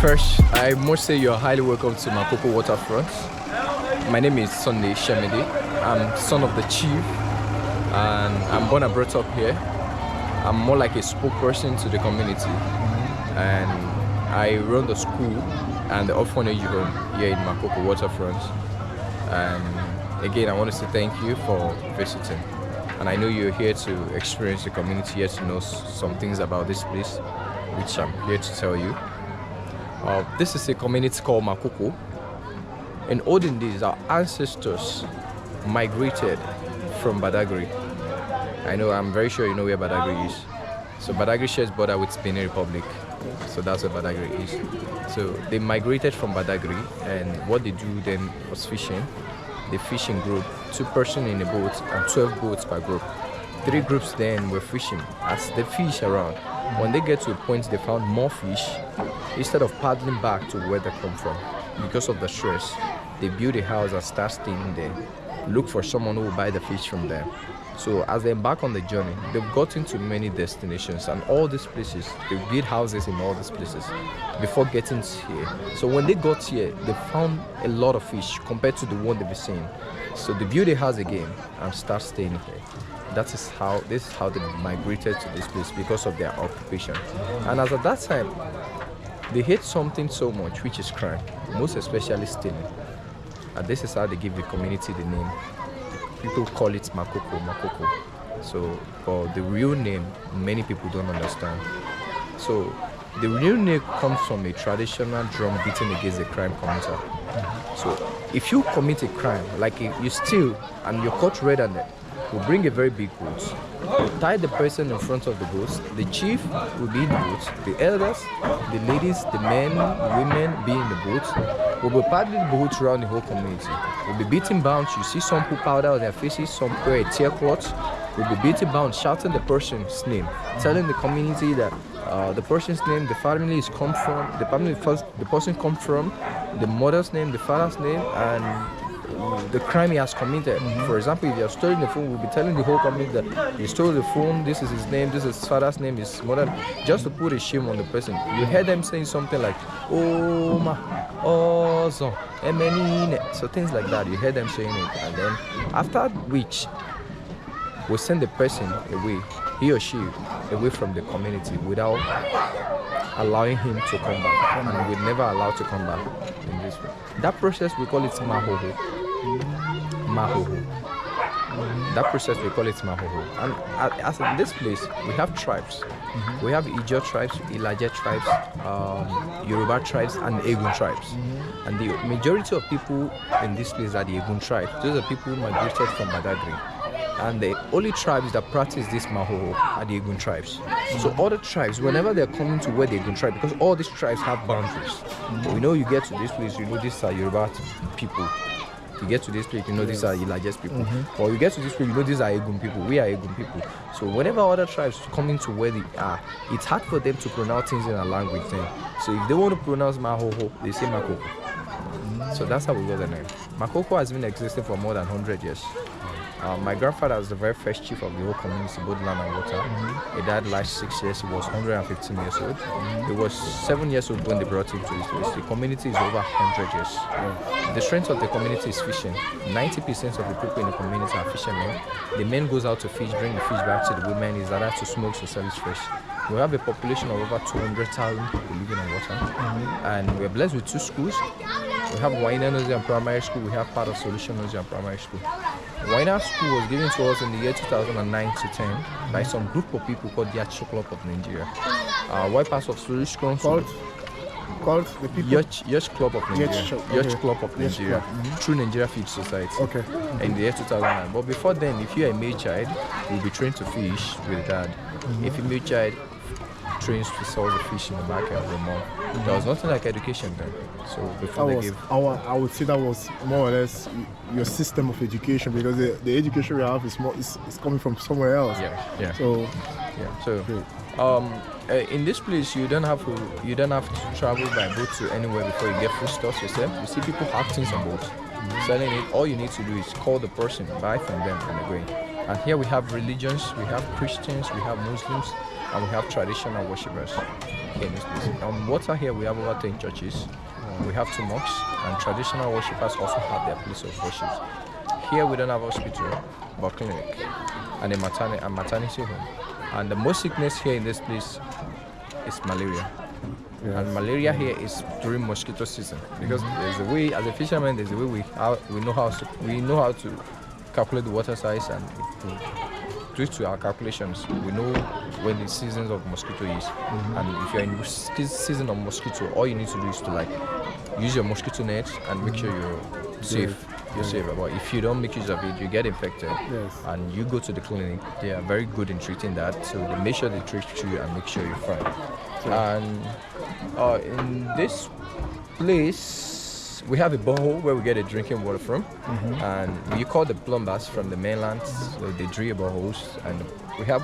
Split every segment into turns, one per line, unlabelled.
First, I must say you're highly welcome to MAKOKO Waterfront. My name is Sunday SHEMEDE. I'm son of the chief and I'm born and brought up here. I'm more like a spokesperson to the community, and I run the school and the orphanage home here in MAKOKO Waterfront. And again, I want to say thank you for visiting. And I know you're here to experience the community, here to know some things about this place, which I'm here to tell you. This is a community called MAKOKO. In olden days, our ancestors migrated from Badagry. I'm very sure you know where Badagry is. So Badagry shares border with Benin Republic. So that's where Badagry is. So they migrated from Badagry, and what they do then was fishing. They fish in group, 2 persons in a boat and 12 boats per group. 3 groups then were fishing. As they fish around, when they get to a point they found more fish, instead of paddling back to where they come from, because of the stress, they build a house and start staying there. Look for someone who will buy the fish from them. So as they embark on the journey, they've gotten to many destinations, and all these places, they build houses in all these places before getting here. So when they got here, they found a lot of fish compared to the one they've been seeing. So they build a house again and start staying here. This is how they migrated to this place, because of their occupation. And as at that time, they hate something so much, which is crime, most especially stealing. And this is how they give the community the name. People call it MAKOKO. So, for the real name, many people don't understand. So, the real name comes from a traditional drum beaten against a crime committer. So, if you commit a crime, like you steal and you're caught red-handed, we'll bring a very big boat. We'll tie the person in front of the boat. The chief will be in the boat. The elders, the ladies, the men, the women be in the boat. We'll be paddling the boat around the whole community. We'll be beating bound. You see some put powder on their faces, some wear a tear cloth. We'll be beating bound, shouting the person's name, telling the community that the person's name, the family is come from, the person come from, the mother's name, the father's name, and the crime he has committed. For example, if you have stolen the phone, we'll be telling the whole community that he stole the phone, this is his name, this is his father's name, his mother, just to put a shame on the person. You hear them saying something like, oh ma, oh so, so things like that. You hear them saying it, and then after which, we'll send the person away, he or she, away from the community without allowing him to come back, and we're never allowed to come back in this way. That process, we call it Mahoho. That process, we call it Mahoho. And as in this place, we have tribes. We have Ijo tribes, Ilaje tribes, Yoruba tribes, and Egun tribes. And the majority of people in this place are the Egun tribes. Those are people who migrated from Badagry. And the only tribes that practice this Mahoho are the Egun tribes. So other tribes, whenever they're coming to where the Egun tribe, because all these tribes have boundaries. We know you get to this place, you know these are Yoruba people. You get to this place, you know these are Ilajes people. Or you get to this place, you know these are Egun people. We are Egun people. So whenever other tribes come into where they are, it's hard for them to pronounce things in a language then. So if they want to pronounce Mahoho, they say MAKOKO. So that's how we got the name. MAKOKO has been existing for more than 100 years. My grandfather was the very first chief of the whole community, both land and water. He died last 6 years. He was 115 years old. He was 7 years old when they brought him to this place. The community is over 100 years. The strength of the community is fishing. 90% of the people in the community are fishermen. The men goes out to fish, bring the fish back to the women. Is either to smoke or sell it fresh. We have a population of over 200,000 people living on water. And we're blessed with 2 schools. We have Waina Nursery and Primary School. We have part of Solution Nursery and Primary School. Waina School was given to us in the year 2009 to 10 by some group of people called the Yacht Club of Nigeria. White Pass of Solution
called the people?
Yacht Club of Nigeria. Yacht Club of Nigeria. Through Nigeria Fish Society.
Okay.
In the year 2009. But before then, if you're a male child, you'll be trained to fish with dad. If you're a male child, trains to sell the fish in the market of the mall. There was nothing like education then. So before
I would say that was more or less your system of education, because the education we have is coming from somewhere else. So
in this place you don't have to travel by boat to anywhere before you get food stuff yourself. You see people acting on boats, selling it. All you need to do is call the person, buy from them, and they're going. And here we have religions, we have Christians, we have Muslims, and we have traditional worshippers here in this place. On water here, we have over 10 churches. We have 2 mosques, and traditional worshippers also have their place of worship. Here we don't have hospital, but clinic, and a maternity home. And the most sickness here in this place is malaria. Yes. And malaria here is during mosquito season, because there's a way, as a fisherman, there's a way we know how to calculate the water size, and due to our calculations, we know when the seasons of mosquito is. And if you're in season of mosquito, all you need to do is to use your mosquito net and make sure you're safe. You're safe. But if you don't make use of it, you get infected.
Yes.
And you go to the clinic, they are very good in treating that. So they make sure they treat you and make sure you're fine. And in this place, we have a borehole where we get a drinking water from. And we call the plumbers from the mainland, so they drill boreholes, and we have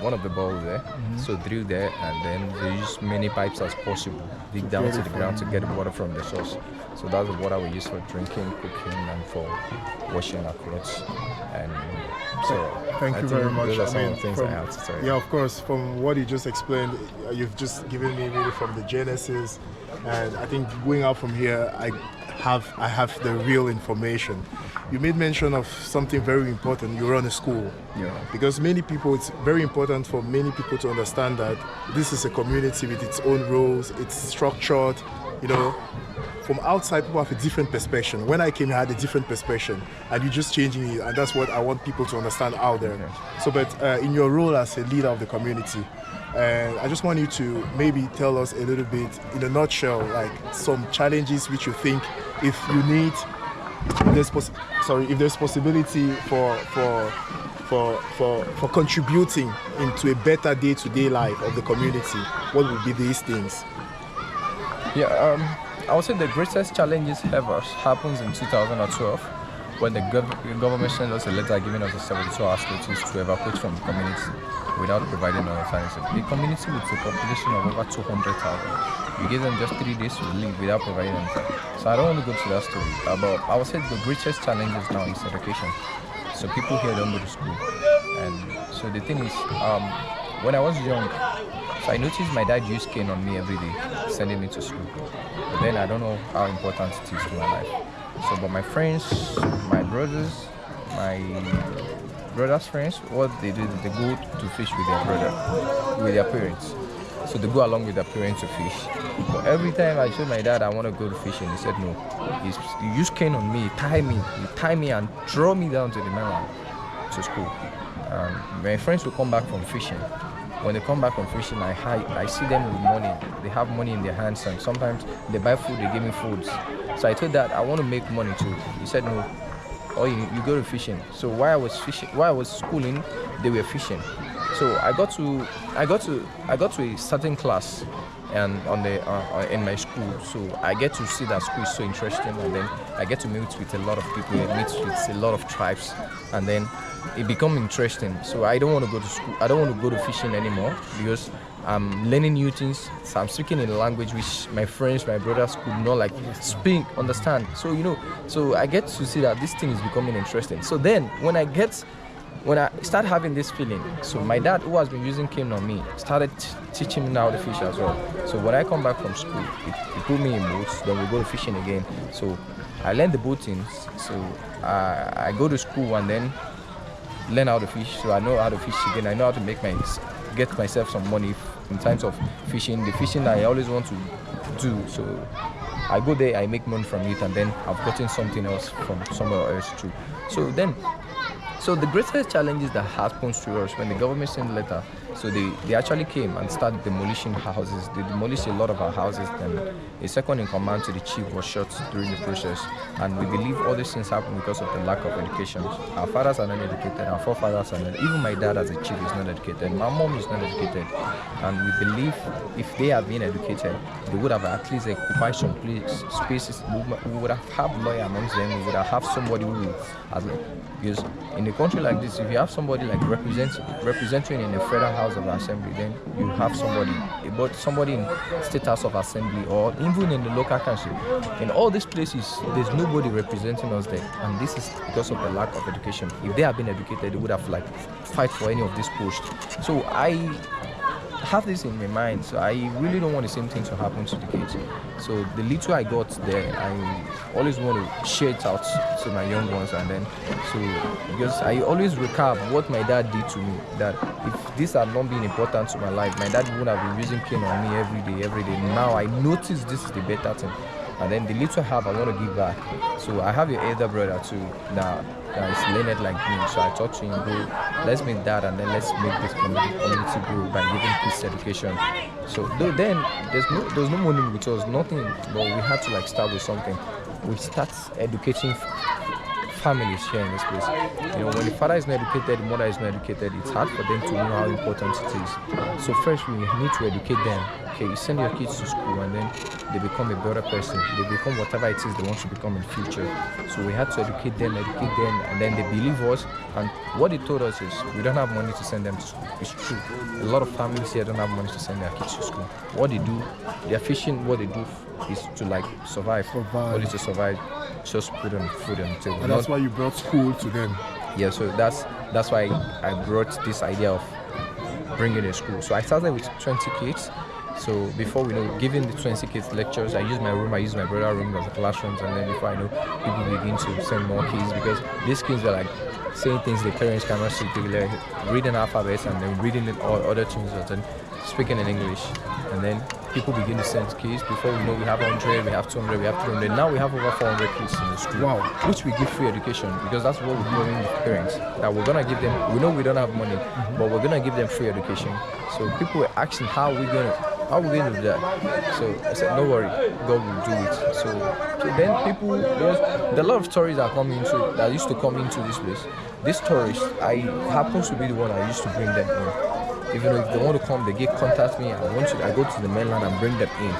one of the boreholes there. So drill there, and then they use many pipes as possible, dig down to the ground to get water from the source. So that's the water we use for drinking, cooking, and for washing our clothes. And so
thank you very much.
Those are some of the things I have to say.
Yeah, of course. From what you just explained, you've just given me really from the genesis, and I think going out from here, I have the real information. You made mention of something very important. You run a school.
Yeah.
Because it's very important for many people to understand that this is a community with its own rules. It's structured. From outside, people have a different perspective. When I came here, I had a different perspective, and you're just changing it, and that's what I want people to understand out there. Yeah. So, but in your role as a leader of the community, I just want you to maybe tell us a little bit, in a nutshell, like some challenges which you think, if there's possibility for contributing into a better day-to-day life of the community, what would be these things?
Yeah, I would say the greatest challenges ever happens in 2012, when the government sent us a letter giving us a 72-hour notice to evacuate from the community without providing an alternative. The community with a population of over 200,000, you give them just 3 days to leave without providing anything. So I don't want to go to that story, but I would say the greatest challenges now is education. So people here don't go to school, and so the thing is, when I was young, so I noticed my dad used cane on me every day, sending me to school. But then I don't know how important it is to my life. So, but my friends, my brothers friends, what they do is they go to fish with their parents. So they go along with their parents to fish. But every time I told my dad I want to go to fishing, he said no. He used cane on me, he tie me and throw me down to the mainland to school. My friends will come back from fishing. When they come back from fishing, I see them with money. They have money in their hands, and sometimes they buy food, they give me food. So I told Dad, I want to make money too. He said no. Oh, you go to fishing. So while I was schooling, they were fishing. So I got to a certain class, and in my school. So I get to see that school is so interesting, and then I get to meet with a lot of people, meet with a lot of tribes, and then it become interesting. So I don't want to go to school. I don't want to go to fishing anymore, because I'm learning new things. So I'm speaking in a language which my friends, my brothers could not speak, understand. So so I get to see that this thing is becoming interesting. So then when I start having this feeling, so my dad, who has been using cane on me, started teaching me how to fish as well. So when I come back from school, he put me in boats, then we go to fishing again. So I learned the boating. So I go to school and then learn how to fish. So I know how to fish again. I know how to get myself some money in terms of fishing. The fishing I always want to do. So I go there, I make money from it, and then I've gotten something else from somewhere else too. So the greatest challenges that happens to us when the government sent a letter, so they actually came and started demolishing houses. They demolished a lot of our houses, and a second in command to the chief was shot during the process. And we believe all these things happen because of the lack of education. Our fathers are not educated, our forefathers are not. Even my dad as a chief is not educated. My mom is not educated. And we believe if they had been educated, they would have at least occupied some spaces. We would have had lawyer amongst them. We would have somebody who, because in a country like this, if you have somebody like representing in the Federal House of Assembly, then you have somebody in State House of Assembly, or even in the local council. In all these places, there's nobody representing us there, and this is because of the lack of education. If they had been educated, they would have fight for any of these posts. So have this in my mind, so I really don't want the same thing to happen to the kids. So the little I got there, I always want to share it out to my young ones, and then because I always recap what my dad did to me, that if this had not been important to my life, my dad would have been using pain on me every day. Now I notice this is the better thing, and then the little I have, I want to give back. So I have an elder brother too that is learned like me, so I thought to him, bro, let's make that, and then let's make this community grow by giving peace education. So then there's no money with us, nothing, but we had to like start with something. We start educating families here in this place. You know, when the father is not educated, the mother is not educated, it's hard for them to know how important it is. So first we need to educate them. Okay, you send your kids to school and then they become a better person. They become whatever it is they want to become in the future. So we had to educate them, and then they believe us. And what they told us is, we don't have money to send them to school. It's true. A lot of families here don't have money to send their kids to school. What they do, they're fishing, what they do is to like survive. Only to survive, just put on food on the table.
And that's why you brought school to them.
Yeah, so that's why I brought this idea of bringing a school. So I started with 20 kids. So before giving the 20 kids lectures, I use my room, I use my brother's room as a classrooms, and then before I know, people begin to send more kids, because these kids are like saying things the parents cannot see. They're like reading alphabets and then reading all other things and then speaking in English. And then people begin to send kids. Before we know, we have 100, we have 200, we have 300. Now we have over 400 kids in the school.
Wow.
Which we give free education, because that's what we're promising the parents. That we're gonna give them. We know we don't have money, but we're gonna give them free education. So people were asking, how are we gonna do that? So I said, no worry, God will do it. So then people, there are a lot of stories that used to come into this place. These tourists, I happen to be the one I used to bring them in. Even though if they want to come, they contact me. I go to the mainland and bring them in.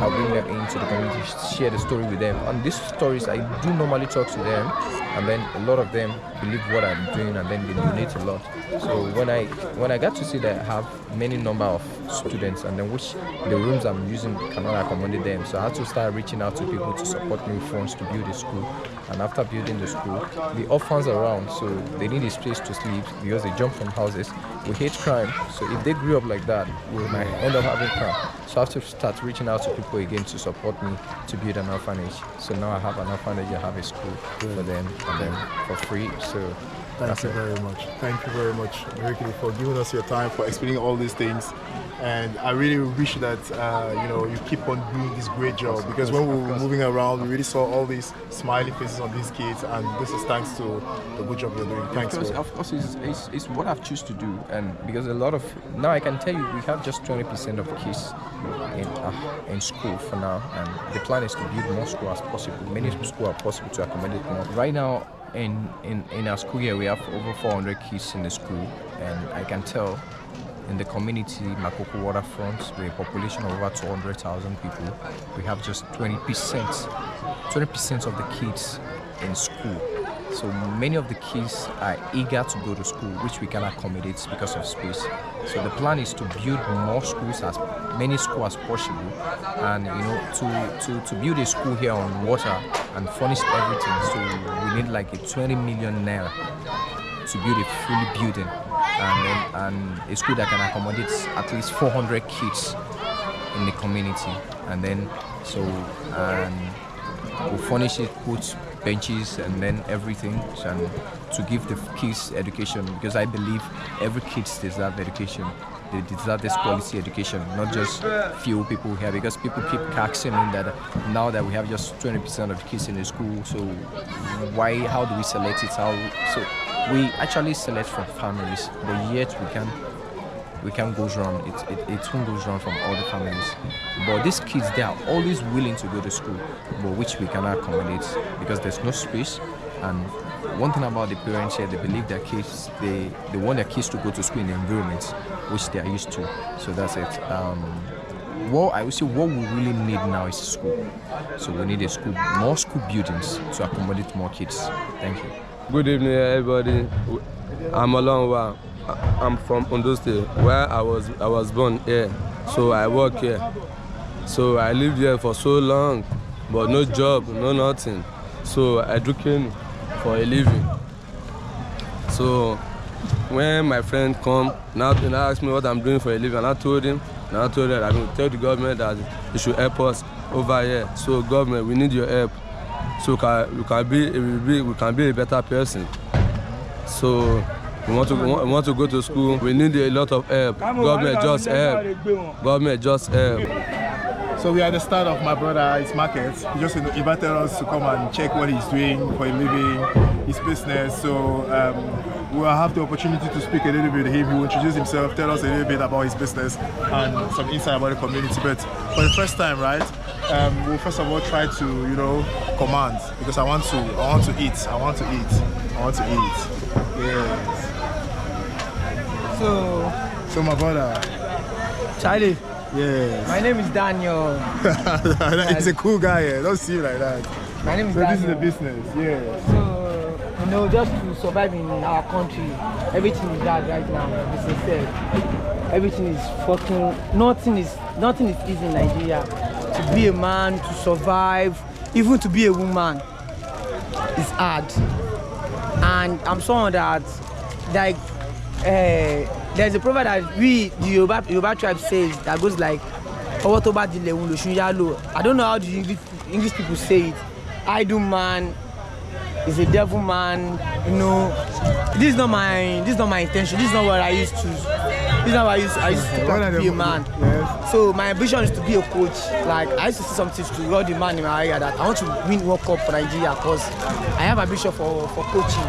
I'll bring them into the community, share the story with them. And these stories, I do normally talk to them, and then a lot of them believe what I'm doing, and then they donate a lot. So when I got to see that I have many number of students, and then which the rooms I'm using cannot accommodate them, so I had to start reaching out to people to support me with funds to build a school. And after building the school, the orphans around, so they need a place to sleep because they jump from houses. We hate crime, so if they grew up like that, we might end up having crime. So I have to start reaching out to people again to support me to build an orphanage. So now I have an orphanage, I have a school for them, and then for free. So
Thank you very much. Thank you very much, Enrique, for giving us your time, for explaining all these things. And I really wish that you keep on doing this great job, because when we were moving around, we really saw all these smiling faces on these kids, and this is thanks to the good job you're doing. Thanks.
Because of course it's what I've choose to do, and because a lot of now I can tell you we have just 20% of kids in school for now, and the plan is to build more school as possible. Many schools are possible to accommodate more. Right now, in our school year, we have over 400 kids in the school, and I can tell in the community, MAKOKO waterfront, with a population of over 200,000 people, we have just 20% of the kids in school. So many of the kids are eager to go to school, which we can accommodate because of space. So the plan is to build more schools, as many schools as possible, and to build a school here on water and furnish everything. So we need like a 20 million naira to build a fully building, and a school that can accommodate at least 400 kids in the community. And then we'll furnish it, put benches and then everything, and to give the kids education, because I believe every kid deserves education. They deserve this quality education, not just few people here, because people keep asking me that now that we have just 20% of kids in the school, so how do we select it? So we actually select from families, but yet we can't go wrong. It won't go wrong from all the families. But these kids, they are always willing to go to school, but which we cannot accommodate because there's no space. And one thing about the parents here, they believe their kids, they want their kids to go to school in the environment which they are used to. So that's it. I would say what we really need now is school. So we need a school, more school buildings to accommodate more kids. Thank you.
Good evening, everybody. I'm Olonwa. I'm from Ondo State, where I was born here. So I work here. So I lived here for so long, but no job, no nothing. So I do came for a living. So when my friend come, now asked me what I'm doing for a living, and I told him that I'm going to tell the government that they should help us over here. So government, we need your help, so we can be a better person. So we want to go to school. We need a lot of help. Government just help. Government just help.
So we are at the start of my brother's market. He just invited us to come and check what he's doing for a living, his business. So we'll have the opportunity to speak a little bit with him. He will introduce himself, tell us a little bit about his business and some insight about the community. But for the first time, right, we'll first of all try to, command, because I want to eat. Yes. So my brother.
Charlie.
Yes.
My name is Daniel.
He's a cool guy, yeah. Don't see him like that.
My name is
So
Daniel.
this is the business, yeah.
So, just to survive in our country, everything is hard right now. As I said, everything is fucking. Nothing is easy in Nigeria. To be a man, to survive, even to be a woman, is hard. And I'm someone that, like, there's a proverb that the Yoruba tribe says that goes like, I don't know how the English people say it. Idle man is a devil man, This is not my intention. This is not what I used to. This is not what I used to be a man.
Yes.
So my ambition is to be a coach. Like, I used to see something to run the man in my area that I want to win World Cup for Nigeria, because I have ambition for coaching.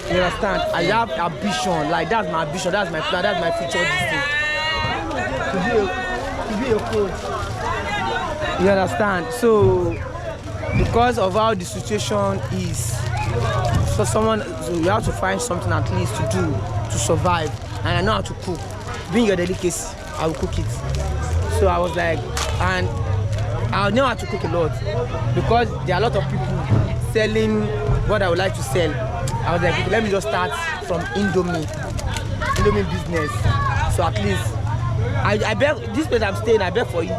You understand? I have ambition, like that's my ambition, that's my plan, that's my future to be a coach. You understand? So because of how the situation is, so you have to find something at least to do to survive. And I know how to cook. Being your delicacy, I will cook it. So I was like, and I know how to cook a lot, because there are a lot of people selling what I would like to sell. I was like, okay, let me just start from Indomie business. So at least, I beg, this place I'm staying, I beg for it.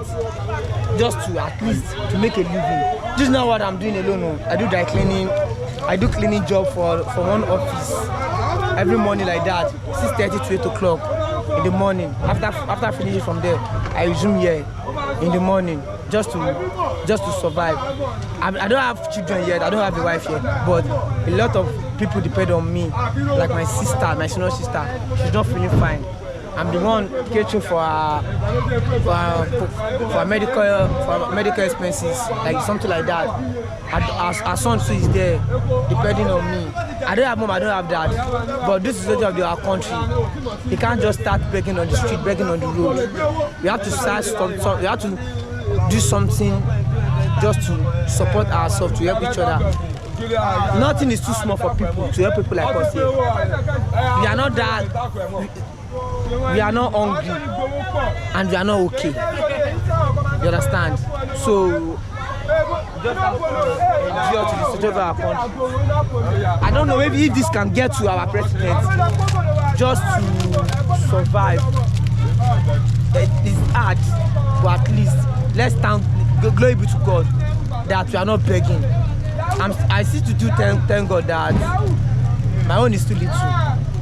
Just to at least to make a living. This is not what I'm doing alone. No. I do dry cleaning. I do cleaning job for one office every morning like that, 6:30 to 8 o'clock in the morning. After finishing from there, I resume here in the morning just to survive. I don't have children yet. I don't have a wife yet, but a lot of people depend on me, like my sister, my senior sister. She's not feeling fine. I'm the one catering for medical expenses, like something like that. Our son too is there, depending on me. I don't have mom, I don't have dad, but this is the job of our country. You can't just start begging on the street, begging on the road. We have to start we have to do something just to support ourselves, to help each other. Nothing is too small for people, to help people like us here. We are not that. We are not hungry and we are not okay. You understand? So just have to endure to the state of our country. I don't know, maybe if this can get to our president, just to survive. It's hard, but at least let's thank, glory be to God that we are not begging. I still to do thank God that my own is too little.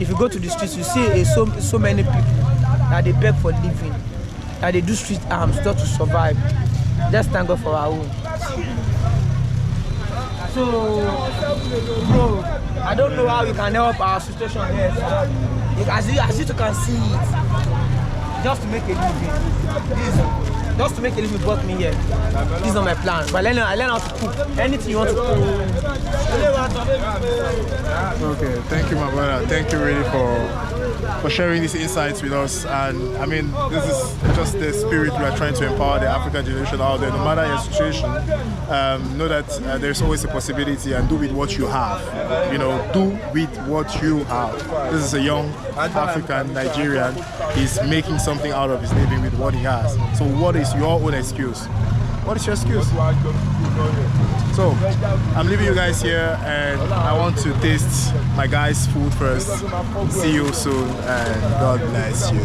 If you go to the streets, you see so many people that they beg for living, that they do street arms just to survive. Just thank God for our own. So, bro, I don't know how we can help our situation here. As you can see it, just to make a living. Just to make a living brought me here. This is not my plan. But I learn how to cook. Anything you want to cook.
Okay, thank you, my brother. Thank you really for sharing these insights with us. And I mean, this is just the spirit we are trying to empower the African generation out there. No matter your situation, know that there's always a possibility, and do with what you have. Do with what you have. This is a young African Nigerian. He's making something out of his living with what he has. So what is your own excuse? What is your excuse? So I'm leaving you guys here, and I want to taste my guys' food first. See you soon, and God bless you.